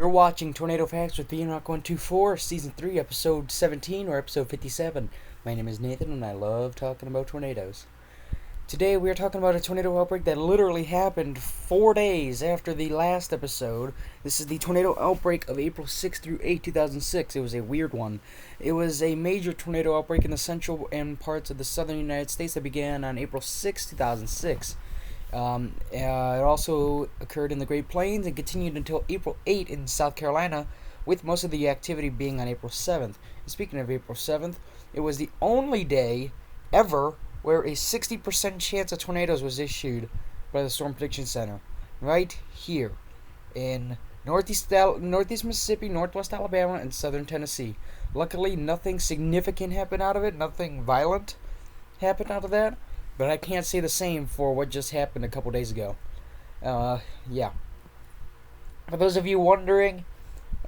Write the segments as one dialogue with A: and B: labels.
A: You're watching Tornado Facts with Beanrock124, Season 3, Episode 17, or Episode 57. My name is Nathan, and I love talking about tornadoes. Today, we are talking about a tornado outbreak that literally happened 4 days after the last episode. This is the tornado outbreak of April 6 through 8, 2006. It was a weird one. It was a major tornado outbreak in the central and parts of the southern United States that began on April 6, 2006. It also occurred in the Great Plains and continued until April 8 in South Carolina, with most of the activity being on April 7th. And speaking of April 7th, it was the only day ever where a 60% chance of tornadoes was issued by the Storm Prediction Center, right here in Northeast Mississippi, Northwest Alabama, and Southern Tennessee. Luckily, nothing significant happened out of it, nothing violent happened out of that. But I can't say the same for what just happened a couple days ago. Yeah. For those of you wondering,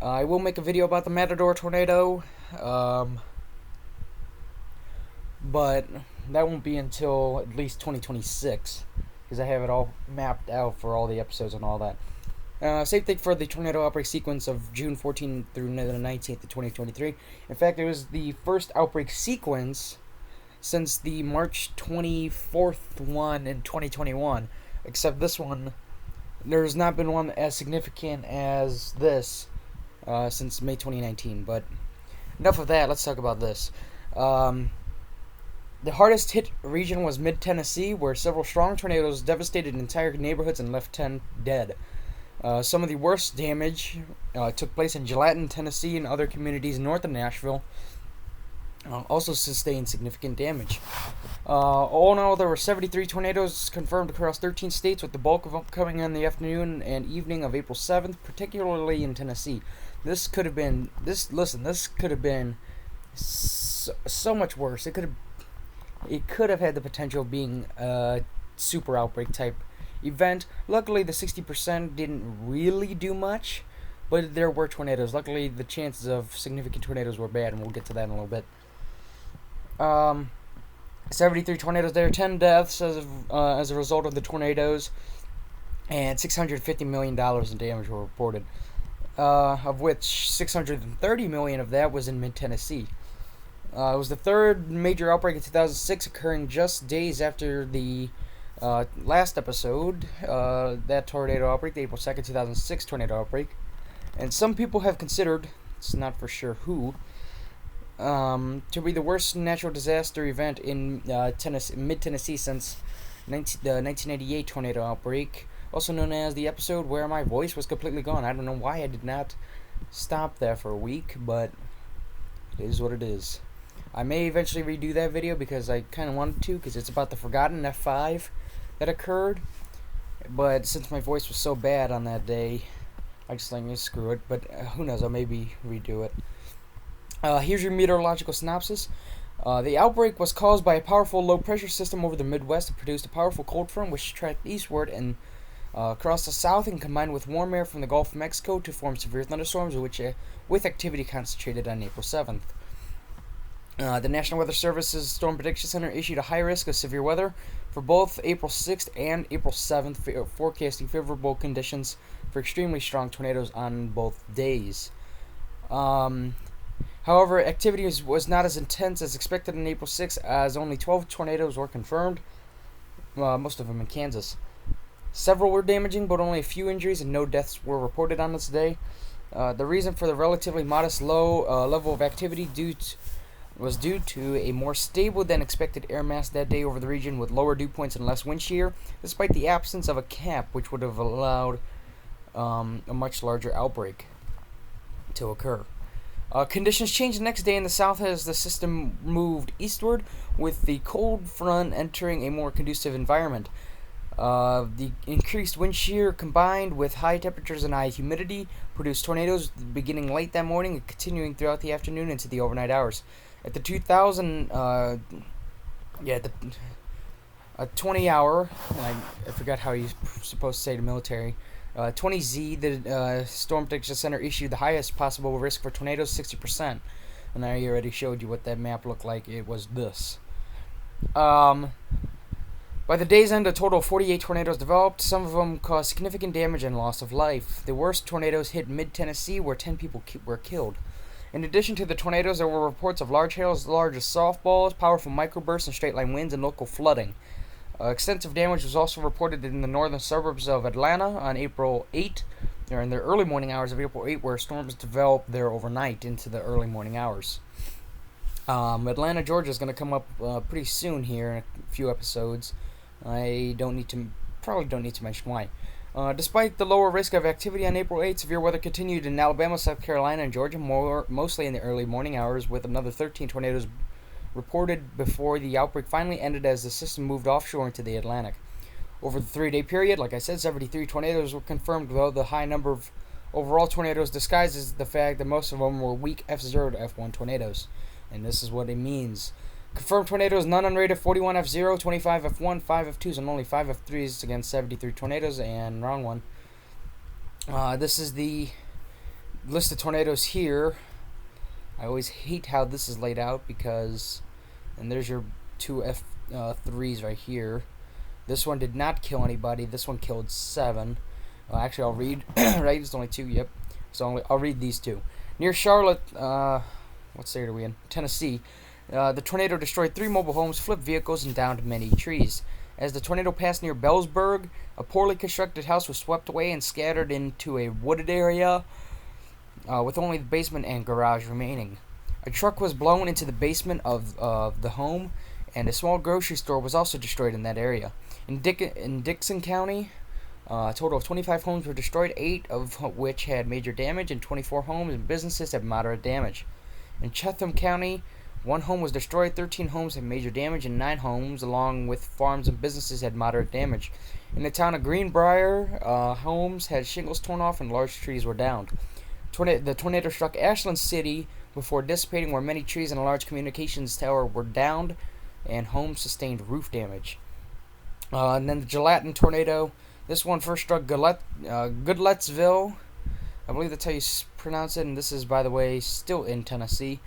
A: I will make a video about the Matador tornado. But that won't be until at least 2026. Because I have it all mapped out for all the episodes and all that. Same thing for the tornado outbreak sequence of June 14th through the 19th of 2023. In fact, it was the first outbreak sequence since the March 24th one in 2021, except this one, there's not been one as significant as this since May 2019. But enough of that, let's talk about this. The hardest hit region was mid-Tennessee, where several strong tornadoes devastated entire neighborhoods and left 10 dead. Some of the worst damage took place in Gallatin, Tennessee, and other communities north of Nashville. Also sustained significant damage. All in all, there were 73 tornadoes confirmed across 13 states, with the bulk of them coming in the afternoon and evening of April 7th, particularly in Tennessee. This could have been so much worse. It could have had the potential of being a super outbreak type event. Luckily, the 60% didn't really do much, but there were tornadoes. Luckily, the chances of significant tornadoes were bad, and we'll get to that in a little bit. 73 tornadoes there, 10 deaths as a result of the tornadoes, and $650 million in damage were reported, of which $630 million of that was in mid-Tennessee. It was the third major outbreak in 2006, occurring just days after the last episode, that tornado outbreak, the April 2nd, 2006 tornado outbreak. And some people have considered, it's not for sure who, to be the worst natural disaster event in mid-Tennessee since the 1988 tornado outbreak, also known as the episode where my voice was completely gone. I don't know why I did not stop there for a week, but it is what it is. I may eventually redo that video because I kind of wanted to, because it's about the forgotten F5 that occurred. But since my voice was so bad on that day, I just like, screw it. But who knows, I'll maybe redo it. Here's your meteorological synopsis. The outbreak was caused by a powerful low-pressure system over the Midwest that produced a powerful cold front which tracked eastward and across the south and combined with warm air from the Gulf of Mexico to form severe thunderstorms, with activity concentrated on April 7th. The National Weather Service's Storm Prediction Center issued a high risk of severe weather for both April 6th and April 7th, forecasting favorable conditions for extremely strong tornadoes on both days. However, activity was not as intense as expected on April 6th, as only 12 tornadoes were confirmed, most of them in Kansas. Several were damaging, but only a few injuries and no deaths were reported on this day. The reason for the relatively modest low level of activity was due to a more stable than expected air mass that day over the region, with lower dew points and less wind shear, despite the absence of a cap, which would have allowed a much larger outbreak to occur. Conditions changed the next day in the south as the system moved eastward, with the cold front entering a more conducive environment. The increased wind shear combined with high temperatures and high humidity produced tornadoes beginning late that morning and continuing throughout the afternoon into the overnight hours. At the 2000, 20 hour, I forgot how you're supposed to say the military, 20Z, the Storm Prediction Center issued the highest possible risk for tornadoes, 60%. And I already showed you what that map looked like. It was this. By the day's end, a total of 48 tornadoes developed. Some of them caused significant damage and loss of life. The worst tornadoes hit mid-Tennessee, where 10 people were killed. In addition to the tornadoes, there were reports of large hail as large as softballs, powerful microbursts, and straight-line winds, and local flooding. Extensive damage was also reported in the northern suburbs of Atlanta on April 8, or in the early morning hours of April 8, where storms developed there overnight into the early morning hours. Atlanta, Georgia is going to come up pretty soon here in a few episodes. I probably don't need to mention why. Despite the lower risk of activity on April 8, severe weather continued in Alabama, South Carolina, and Georgia, mostly in the early morning hours, with another 13 tornadoes reported before the outbreak finally ended as the system moved offshore into the Atlantic. Over the 3-day period, like I said, 73 tornadoes were confirmed, though the high number of overall tornadoes disguises the fact that most of them were weak F0 to F1 tornadoes. And this is what it means. Confirmed tornadoes, none unrated, 41 F0, 25 F1, 5 F2s, and only 5 F3s against 73 tornadoes, and wrong one. This is the list of tornadoes here. I always hate how this is laid out because, and there's your 2 F3s right here. This one did not kill anybody. This one killed 7. Actually, I'll read. Right, it's only 2. Yep. So I'll read these 2. Near Charlotte, what state are we in? Tennessee. The tornado destroyed 3 mobile homes, flipped vehicles, and downed many trees. As the tornado passed near Bellsburg, a poorly constructed house was swept away and scattered into a wooded area, with only the basement and garage remaining. A truck was blown into the basement of the home, and a small grocery store was also destroyed in that area. In Dixon County, a total of 25 homes were destroyed, 8 of which had major damage, and 24 homes and businesses had moderate damage. In Chatham County, 1 home was destroyed, 13 homes had major damage, and 9 homes, along with farms and businesses, had moderate damage. In the town of Greenbrier, homes had shingles torn off and large trees were downed. The tornado struck Ashland City before dissipating, where many trees and a large communications tower were downed, and homes sustained roof damage. And then the Gallatin tornado. This one first struck Goodlettsville. I believe that's how you pronounce it, and this is, by the way, still in Tennessee,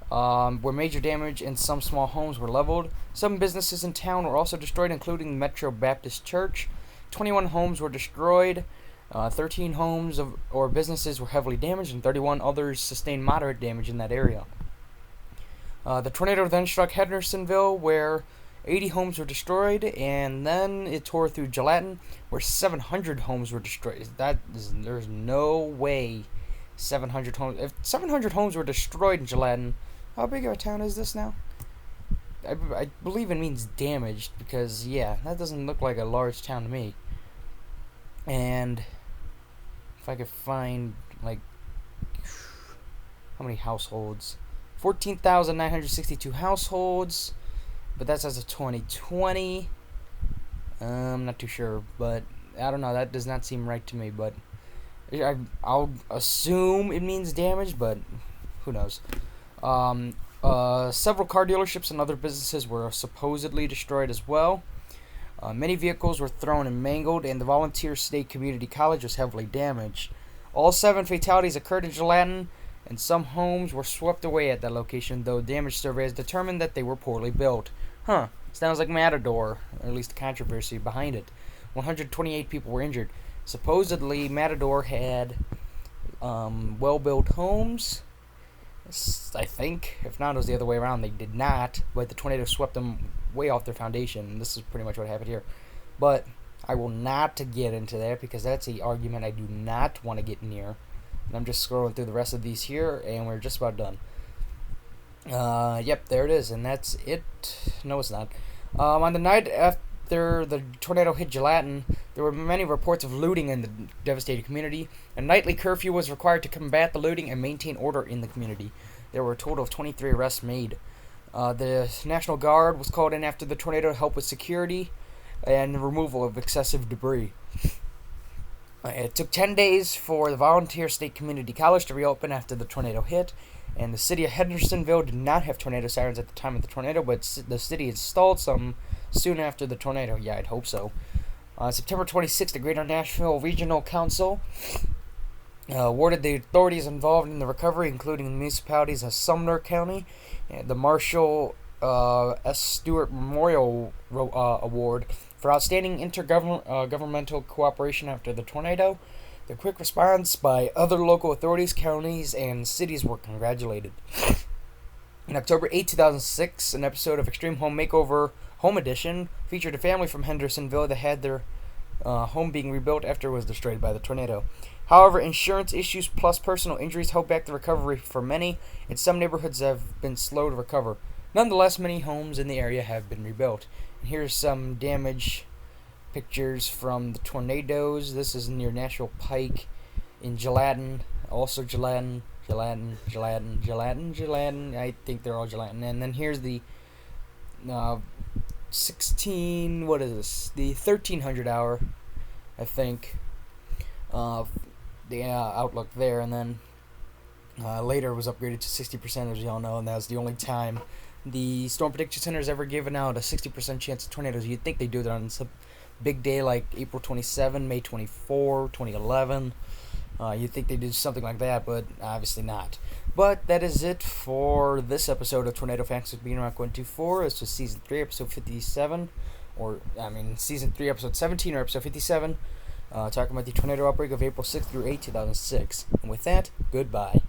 A: where major damage and some small homes were leveled. Some businesses in town were also destroyed, including Metro Baptist Church. 21 homes were destroyed. 13 homes or businesses were heavily damaged, and 31 others sustained moderate damage in that area. The tornado then struck Hendersonville, where 80 homes were destroyed, and then it tore through Gallatin, where 700 homes were destroyed. There's no way 700 homes. If 700 homes were destroyed in Gallatin, how big of a town is this now? I believe it means damaged, because, yeah, that doesn't look like a large town to me. And if I could find, like, how many households? 14,962 households, but that's as of 2020. I'm not too sure, but I don't know, that does not seem right to me, but I'll assume it means damage, but who knows. Several car dealerships and other businesses were supposedly destroyed as well. Many vehicles were thrown and mangled, and the Volunteer State Community College was heavily damaged. All 7 fatalities occurred in Gallatin, and some homes were swept away at that location, though damage surveys determined that they were poorly built. Sounds like Matador, or at least the controversy behind it. 128 people were injured. Supposedly, Matador had well-built homes, I think. If not, it was the other way around. They did not, but the tornado swept them way off their foundation, and this is pretty much what happened here. But I will not get into that, because that's an argument I do not want to get near. And I'm just scrolling through the rest of these here, and we're just about done. Yep, there it is, and that's it. No, it's not. On the night after the tornado hit Gallatin, there were many reports of looting in the devastated community. A nightly curfew was required to combat the looting and maintain order in the community. There were a total of 23 arrests made. The National Guard was called in after the tornado to help with security and the removal of excessive debris. It took 10 days for the Volunteer State Community College to reopen after the tornado hit, and the city of Hendersonville did not have tornado sirens at the time of the tornado, but the city installed some soon after the tornado. Yeah, I'd hope so. On September 26th, the Greater Nashville Regional Council awarded the authorities involved in the recovery, including the municipalities of Sumner County, the Marshall S. Stewart Memorial Award for outstanding intergovernmental cooperation after the tornado. The quick response by other local authorities, counties, and cities were congratulated. In October 8, 2006, an episode of Extreme Home Makeover Home Edition featured a family from Hendersonville that had their home being rebuilt after it was destroyed by the tornado. However, insurance issues plus personal injuries held back the recovery for many, and some neighborhoods have been slow to recover. Nonetheless, many homes in the area have been rebuilt. And here's some damage pictures from the tornadoes. This is near Nashville Pike in Gelatin. Also Gelatin. I think they're all Gelatin. And then here's the 1300 hour, I think. The outlook there, and then later it was upgraded to 60%, as you all know, and that was the only time the Storm Prediction Center has ever given out a 60% chance of tornadoes. You'd think they do that on some big day like April 27, May 24, 2011. You'd think they did something like that, but obviously not. But that is it for this episode of Tornado Facts with Beanrock124. This was Season 3, Episode 57, Season 3, Episode 17, or Episode 57, talking about the tornado outbreak of April 6th through 8, 2006. And with that, goodbye.